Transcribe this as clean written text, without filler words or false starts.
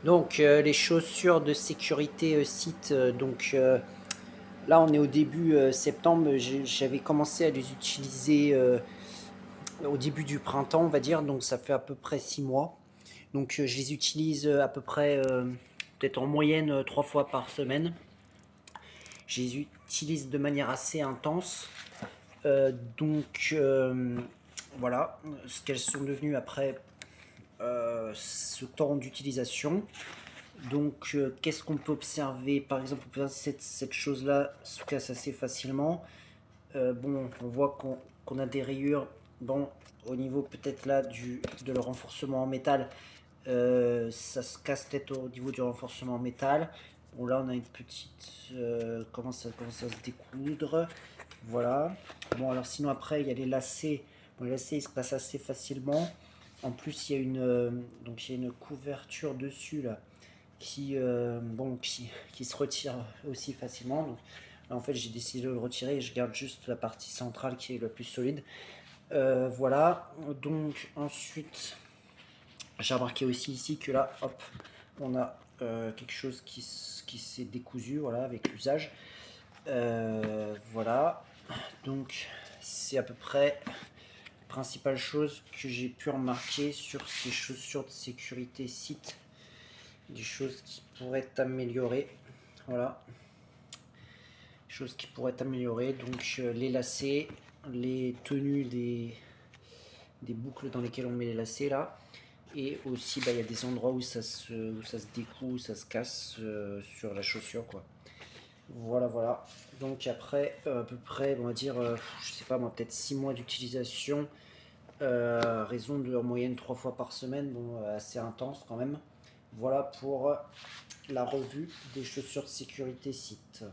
Donc les chaussures de sécurité site, là on est au début septembre, j'avais commencé à les utiliser au début du printemps on va dire, donc ça fait à peu près 6 mois. Donc je les utilise à peu près peut-être en moyenne 3 fois par semaine. Je les utilise de manière assez intense. Euh, donc voilà ce qu'elles sont devenues après ce temps d'utilisation. Donc, qu'est-ce qu'on peut observer? Par exemple, on peut observer cette chose-là se casse assez facilement. Bon, on voit qu'on a des rayures. Bon, au niveau peut-être là de le renforcement en métal, ça se casse peut-être au niveau du renforcement en métal. Bon, là, on a une petite. Commence à se découdre. Voilà. Bon, alors sinon, après, il y a les lacets. Bon, les lacets, ils se passent assez facilement. En plus, il y a donc, il y a une couverture dessus là qui se retire aussi facilement. Donc, là, en fait, j'ai décidé de le retirer et je garde juste la partie centrale qui est la plus solide. Voilà. Donc ensuite, j'ai remarqué aussi ici que là, hop, on a quelque chose qui s'est décousu, voilà, avec l'usage. Voilà. Donc c'est à peu près la principale chose que j'ai pu remarquer sur ces chaussures de sécurité site, des choses qui pourraient améliorer. Voilà, choses qui pourraient améliorer. Donc les lacets, les tenues des boucles dans lesquelles on met les lacets là. Et aussi, bah, il y a des endroits où ça se découle, où ça se casse sur la chaussure, quoi. Voilà, voilà. Donc après, à peu près, on va dire, je sais pas moi, peut-être 6 mois d'utilisation, raison de en moyenne 3 fois par semaine, bon, assez intense quand même. Voilà pour la revue des chaussures de sécurité site.